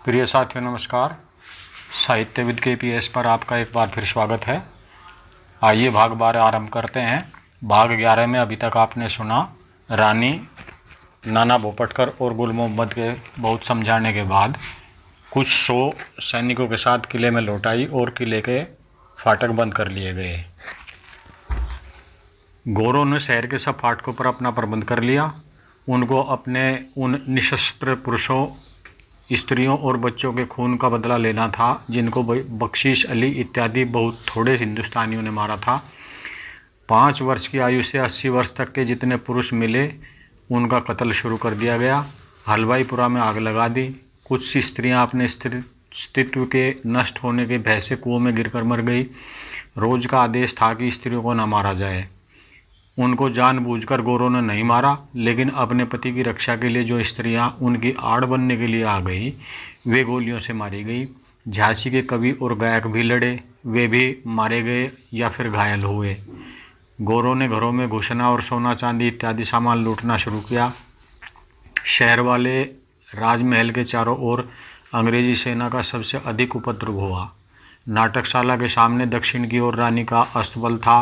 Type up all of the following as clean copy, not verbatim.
प्रिय साथियों नमस्कार। साहित्यविद के पीएस पर आपका एक बार फिर स्वागत है। आइए भाग 12 आरंभ करते हैं। भाग 11 में अभी तक आपने सुना रानी नाना भोपटकर और गुल मोहम्मद के बहुत समझाने के बाद कुछ 100 सैनिकों के साथ किले में लौट आई और किले के फाटक बंद कर लिए गए। गोरों ने शहर के सब फाटकों पर अपना प्रबंध कर लिया। उनको अपने उन निशस्त्र पुरुषों, स्त्रियों और बच्चों के खून का बदला लेना था जिनको बख्शीश अली इत्यादि बहुत थोड़े हिंदुस्तानियों ने मारा था। 5 वर्ष की आयु से 80 वर्ष तक के जितने पुरुष मिले उनका कत्ल शुरू कर दिया गया। हलवाईपुरा में आग लगा दी। कुछ सी स्त्रियां अपने अस्तित्व के नष्ट होने के भय से कुओं में गिरकर मर गई। रोज का आदेश था कि स्त्रियों को न मारा जाए। उनको जानबूझकर गोरों ने नहीं मारा, लेकिन अपने पति की रक्षा के लिए जो स्त्रियां उनकी आड़ बनने के लिए आ गई वे गोलियों से मारी गई। झांसी के कवि और गायक भी लड़े, वे भी मारे गए या फिर घायल हुए। गोरों ने घरों में घुसना और सोना चांदी इत्यादि सामान लूटना शुरू किया। शहर वाले राजमहल के चारों ओर अंग्रेजी सेना का सबसे अधिक उपद्रव हुआ। नाटकशाला के सामने दक्षिण की ओर रानी का अस्तबल था।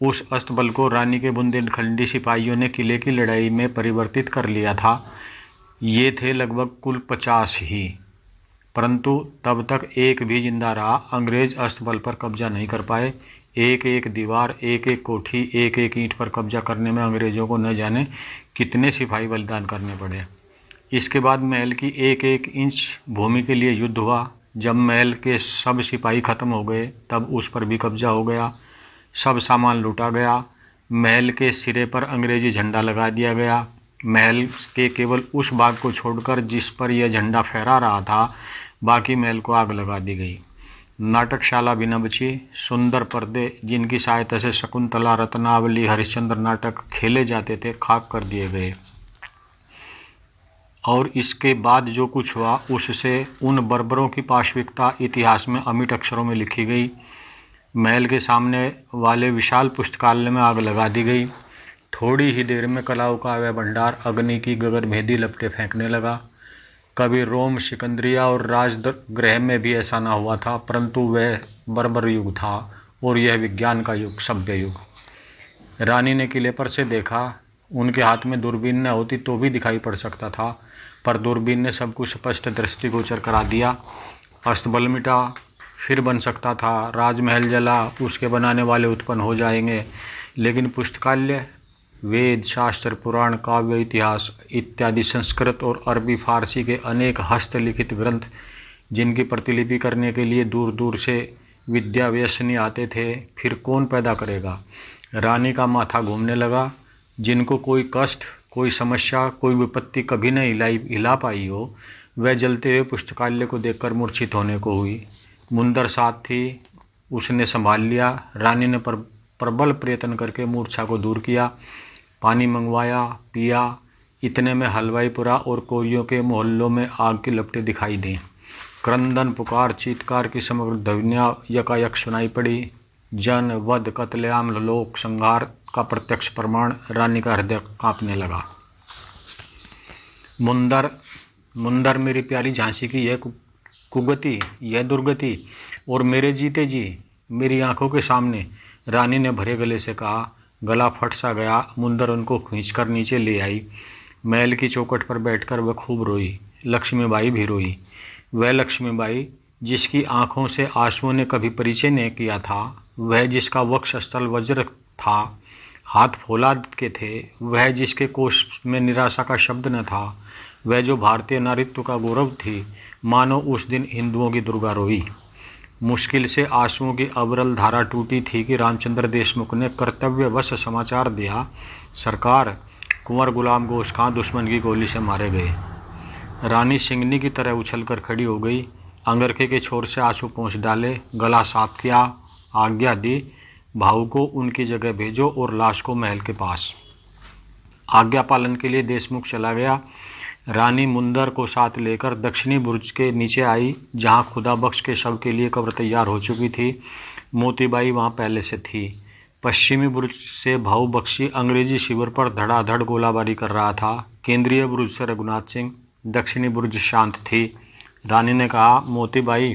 उस अस्तबल को रानी के बुंदेलखंडी सिपाहियों ने किले की लड़ाई में परिवर्तित कर लिया था। ये थे लगभग कुल 50 ही, परंतु तब तक एक भी जिंदा रहा अंग्रेज अस्तबल पर कब्जा नहीं कर पाए। एक एक दीवार, एक एक कोठी, एक एक ईंट पर कब्जा करने में अंग्रेजों को न जाने कितने सिपाही बलिदान करने पड़े। इसके बाद महल की एक एक इंच भूमि के लिए युद्ध हुआ। जब महल के सब सिपाही खत्म हो गए तब उस पर भी कब्जा हो गया। सब सामान लूटा गया। महल के सिरे पर अंग्रेजी झंडा लगा दिया गया। महल के केवल उस भाग को छोड़कर जिस पर यह झंडा फहरा रहा था, बाकी महल को आग लगा दी गई। नाटकशाला भी न बची। सुंदर पर्दे जिनकी सहायता से शकुंतला, रत्नावली, हरिश्चंद्र नाटक खेले जाते थे, खाक कर दिए गए। और इसके बाद जो कुछ हुआ उससे उन बर्बरों की पाशविकता इतिहास में अमिट अक्षरों में लिखी गई। महल के सामने वाले विशाल पुस्तकालय में आग लगा दी गई। थोड़ी ही देर में कलाओं का वह भंडार अग्नि की गगनभेदी लपटें फेंकने लगा। कभी रोम, सिकंदरिया और राजगृह में भी ऐसा ना हुआ था, परंतु वह बर्बर युग था और यह विज्ञान का युग, सभ्य युग। रानी ने किले पर से देखा। उनके हाथ में दूरबीन न होती तो भी दिखाई पड़ सकता था, पर दूरबीन ने सब कुछ स्पष्ट दृष्टिगोचर करा दिया। अस्तबल मिटा, फिर बन सकता था। राजमहल जला, उसके बनाने वाले उत्पन्न हो जाएंगे, लेकिन पुस्तकालय, वेद, शास्त्र, पुराण, काव्य, इतिहास इत्यादि संस्कृत और अरबी फारसी के अनेक हस्तलिखित ग्रंथ जिनकी प्रतिलिपि करने के लिए दूर दूर से विद्याव्यसनी आते थे, फिर कौन पैदा करेगा। रानी का माथा घूमने लगा। जिनको कोई कष्ट, कोई समस्या, कोई विपत्ति कभी न हिला पाई हो, वह जलते हुए पुस्तकालय को देखकर मूर्छित होने को हुई। मुंदर साथ थी, उसने संभाल लिया। रानी ने प्रबल प्रयत्न करके मूर्छा को दूर किया। पानी मंगवाया, पिया। इतने में हलवाईपुरा और कोरियों के मोहल्लों में आग की लपटें दिखाई दी। क्रंदन, पुकार, चीत्कार की समग्र ध्वनियाँ यकायक सुनाई पड़ी। जन, वध, कत्लेआम, लोक संहार का प्रत्यक्ष प्रमाण। रानी का हृदय कांपने लगा। मुंदर मेरी प्यारी झांसी की यह कुगति, यह दुर्गति, और मेरे जीते जी मेरी आंखों के सामने, रानी ने भरे गले से कहा। गला फट सा गया। मुंदर उनको खींचकर नीचे ले आई। महल की चौखट पर बैठकर वह खूब रोई। लक्ष्मीबाई भी रोई। वह लक्ष्मीबाई जिसकी आंखों से आंसुओं ने कभी परिचय नहीं किया था, वह जिसका वक्षस्थल वज्र था, हाथ फौलाद के थे, वह जिसके कोश में निराशा का शब्द न था, वह जो भारतीय नारित्व का गौरव थी, मानो उस दिन हिंदुओं की दुर्गा रोई। मुश्किल से आंसुओं की अविरल धारा टूटी थी कि रामचंद्र देशमुख ने कर्तव्यवश समाचार दिया, सरकार, कुंवर गुलाम गोश खां दुश्मन की गोली से मारे गए। रानी सिंगनी की तरह उछलकर खड़ी हो गई। अंगरखे के छोर से आंसू पोंछ डाले, गला साफ किया, आज्ञा दी, भाऊ को उनकी जगह भेजो और लाश को महल के पास। आज्ञा पालन के लिए देशमुख चला गया। रानी मुंदर को साथ लेकर दक्षिणी बुर्ज के नीचे आई, जहां खुदा बख्श के शव के लिए कब्र तैयार हो चुकी थी। मोतीबाई वहां पहले से थी। पश्चिमी बुर्ज से भाऊ बख्शी अंग्रेजी शिविर पर धड़ाधड़ गोलाबारी कर रहा था। केंद्रीय बुर्ज से रघुनाथ सिंह, दक्षिणी बुर्ज शांत थी। रानी ने कहा, मोतीबाई,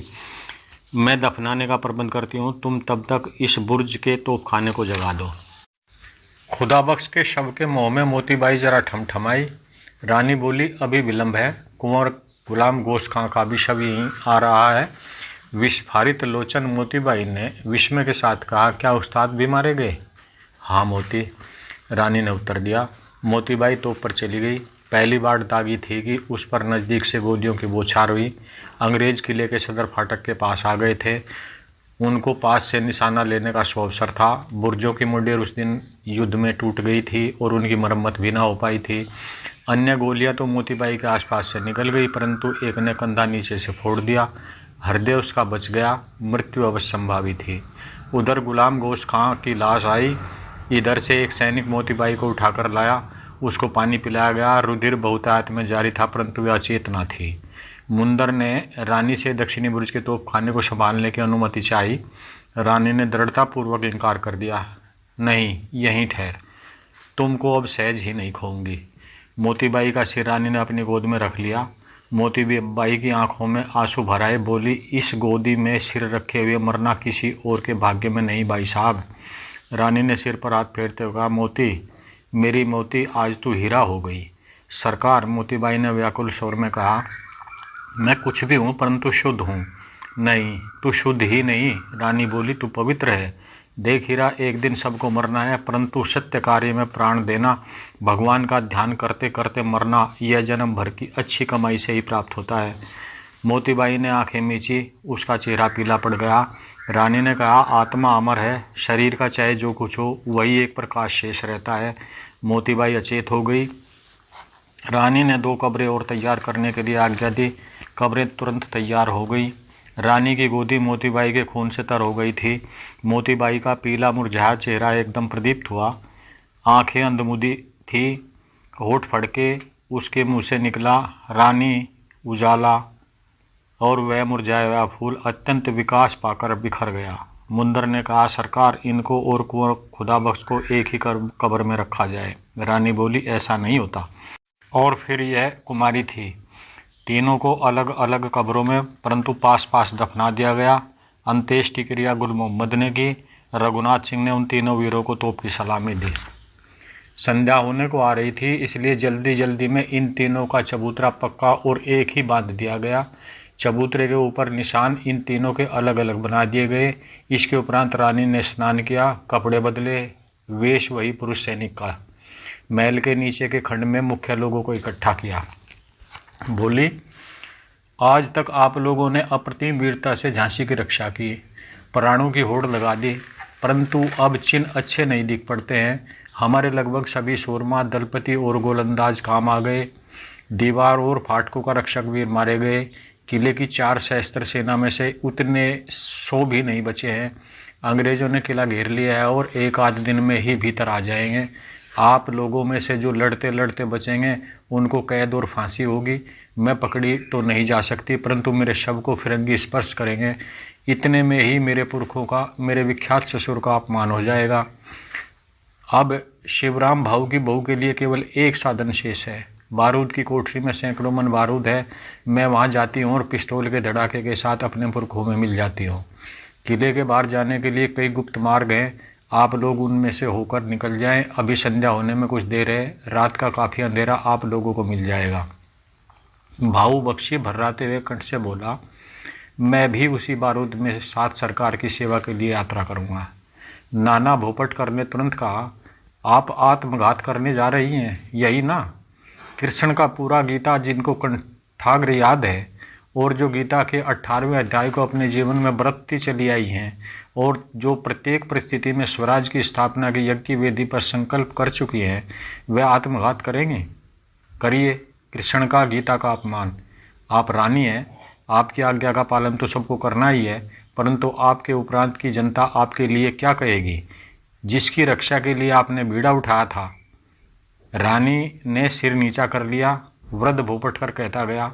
मैं दफनाने का प्रबंध करती हूँ, तुम तब तक इस बुर्ज के तोपखाने को जगा दो। खुदाबख्श के शव के मुंह में मोतीबाई जरा ठमठमाई। रानी बोली, अभी विलंब है, कुंवर गुलाम गोश खां का भी शव यहीं आ रहा है। विस्फारित लोचन मोतीबाई ने विस्मय के साथ कहा, क्या उस्ताद भी मारे गए? हाँ मोती, रानी ने उत्तर दिया। मोतीबाई तोप पर चली गई। पहली बार दागी थी कि उस पर नज़दीक से गोलियों की बौछार हुई। अंग्रेज किले के सदर फाटक के पास आ गए थे। उनको पास से निशाना लेने का अवसर था। बुर्जों की मुंडेर उस दिन युद्ध में टूट गई थी और उनकी मरम्मत भी ना हो पाई थी। अन्य गोलियां तो मोतीबाई के आसपास से निकल गई, परंतु एक ने कंधा नीचे से फोड़ दिया। हृदय उसका बच गया, मृत्यु अवश्य संभावी थी। उधर गुलाम गोश खां की लाश आई। इधर से एक सैनिक मोतीबाई को उठाकर लाया। उसको पानी पिलाया गया। रुधिर बहुतायत में जारी था, परंतु वह अचेत न थी। मुंदर ने रानी से दक्षिणी बुर्ज के तोपखाने को संभालने की अनुमति चाही। रानी ने दृढ़तापूर्वक इनकार कर दिया। नहीं, यहीं ठहर, तुमको अब सहज ही नहीं खोऊंगी। मोतीबाई का सिर रानी ने अपनी गोद में रख लिया। मोतीबाई की आंखों में आंसू भर आए। बोली, इस गोदी में सिर रखे हुए मरना किसी और के भाग्य में नहीं भाई साहब। रानी ने सिर पर हाथ फेरते हुए कहा, मोती, मेरी मोती, आज तू हीरा हो गई। सरकार, मोतीबाई ने व्याकुल स्वर में कहा, मैं कुछ भी हूँ परंतु शुद्ध हूँ। नहीं, तू शुद्ध ही नहीं, रानी बोली, तू पवित्र है। देख हीरा, एक दिन सबको मरना है, परंतु सत्य कार्य में प्राण देना, भगवान का ध्यान करते करते मरना, यह जन्म भर की अच्छी कमाई से ही प्राप्त होता है। मोतीबाई ने आंखें मींची। उसका चेहरा पीला पड़ गया। रानी ने कहा, आत्मा अमर है, शरीर का चाहे जो कुछ हो वही एक प्रकाश शेष रहता है। मोतीबाई अचेत हो गई। रानी ने 2 कब्रें और तैयार करने के लिए आज्ञा दी। कब्रें तुरंत तैयार हो गई। रानी की गोदी मोतीबाई के खून से तर हो गई थी। मोतीबाई का पीला मुरझाया चेहरा एकदम प्रदीप्त हुआ। आंखें अंधमुदी थी। होठ फड़के उसके मुंह से निकला, रानी, उजाला, और वह मुरझाया हुआ फूल अत्यंत विकास पाकर बिखर गया। मुंदर ने कहा, सरकार, इनको और कुंवर खुदाबख्श को एक ही कब्र में रखा जाए। रानी बोली, ऐसा नहीं होता। और फिर यह कुमारी थी। तीनों को अलग अलग कब्रों में परंतु पास पास दफना दिया गया। अंत्येष्टि क्रिया गुल मोहम्मद ने की। रघुनाथ सिंह ने उन तीनों वीरों को तोप की सलामी दी। संध्या होने को आ रही थी, इसलिए जल्दी जल्दी में इन तीनों का चबूतरा पक्का और एक ही बांध दिया गया। चबूतरे के ऊपर निशान इन तीनों के अलग अलग बना दिए गए। इसके उपरांत रानी ने स्नान किया, कपड़े बदले, वेश वही पुरुष सैनिक का। महल के नीचे के खंड में मुख्य लोगों को इकट्ठा किया। बोली, आज तक आप लोगों ने अप्रतिम वीरता से झांसी की रक्षा की, प्राणों की होड़ लगा दी, परंतु अब चिन्ह अच्छे नहीं दिख पड़ते हैं। हमारे लगभग सभी शोरमा, दलपति और गोलंदाज काम आ गए। दीवार और फाटकों का रक्षक वीर मारे गए। किले की 4 सशस्त्र सेना में से उतने 100 भी नहीं बचे हैं। अंग्रेजों ने किला घेर लिया है और 1 आध दिन में ही भीतर आ जाएंगे। आप लोगों में से जो लड़ते लड़ते बचेंगे उनको कैद और फांसी होगी। मैं पकड़ी तो नहीं जा सकती, परंतु मेरे शव को फिरंगी स्पर्श करेंगे। इतने में ही मेरे पुरखों का, मेरे विख्यात ससुर का अपमान हो जाएगा। अब शिवराम भाऊ की बहू के लिए केवल एक साधन शेष है। बारूद की कोठरी में सैकड़ों मन बारूद है। मैं वहां जाती हूँ और पिस्तौल के धड़ाके के साथ अपने पुरखों में मिल जाती हूँ। किले के बाहर जाने के लिए कई गुप्त मार्ग हैं, आप लोग उनमें से होकर निकल जाएं। अभी संध्या होने में कुछ देर है, रात का काफ़ी अंधेरा आप लोगों को मिल जाएगा। भाऊ बख्शी भर्राते हुए कंठ से बोला, मैं भी उसी बारूद में साथ सरकार की सेवा के लिए यात्रा करूँगा। नाना भोपटकर ने तुरंत कहा, आप आत्मघात करने जा रही हैं, यही ना? कृष्ण का पूरा गीता जिनको कंठाग्र याद है और जो गीता के 18वें अध्याय को अपने जीवन में बरतती चली आई हैं और जो प्रत्येक परिस्थिति में स्वराज की स्थापना की यज्ञ की वेदी पर संकल्प कर चुकी हैं, वे आत्मघात करेंगे? करिए कृष्ण का, गीता का अपमान। आप रानी हैं, आपकी आज्ञा का पालन तो सबको करना ही है, परंतु आपके उपरांत की जनता आपके लिए क्या कहेगी, जिसकी रक्षा के लिए आपने बीड़ा उठाया था? रानी ने सिर नीचा कर लिया। वृद्ध भोपटकर कहता गया,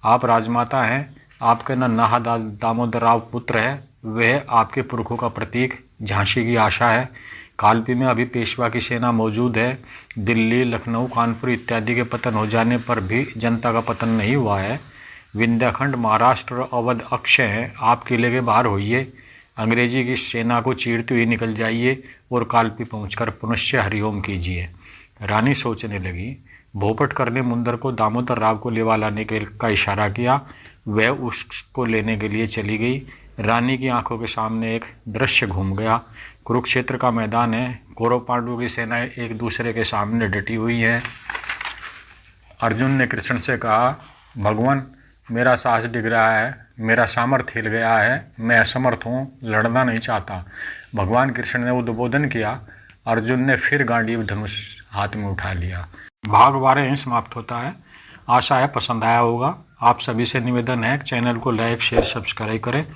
आप राजमाता हैं, आपके नन्हा दामोदरराव पुत्र है, वह आपके पुरखों का प्रतीक, झांसी की आशा है। कालपी में अभी पेशवा की सेना मौजूद है। दिल्ली, लखनऊ, कानपुर इत्यादि के पतन हो जाने पर भी जनता का पतन नहीं हुआ है। विंध्याखंड, महाराष्ट्र, अवध अक्षय है। आप किले के बाहर होइए, अंग्रेजी की सेना को चीरते हुए निकल जाइए और कालपी पहुंचकर पुनश्च हरिओम कीजिए। रानी सोचने लगी। भोपटकर ने मुंदर को दामोदर राव को लेवा लाने का इशारा किया। वह उसको लेने के लिए चली गई। रानी की आंखों के सामने एक दृश्य घूम गया। कुरुक्षेत्र का मैदान है। कौरव पांडवों की सेनाएं एक दूसरे के सामने डटी हुई है। अर्जुन ने कृष्ण से कहा, भगवान, मेरा साहस डिग रहा है, मेरा सामर्थ्य हिल गया है, मैं असमर्थ हूँ, लड़ना नहीं चाहता। भगवान कृष्ण ने उद्बोधन किया। अर्जुन ने फिर गांडीव धनुष हाथ में उठा लिया। भाग 12 यहीं समाप्त होता है। आशा है पसंद आया होगा। आप सभी से निवेदन है, चैनल को लाइक, शेयर, सब्सक्राइब करें।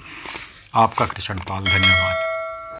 आपका कृष्ण पाल। धन्यवाद।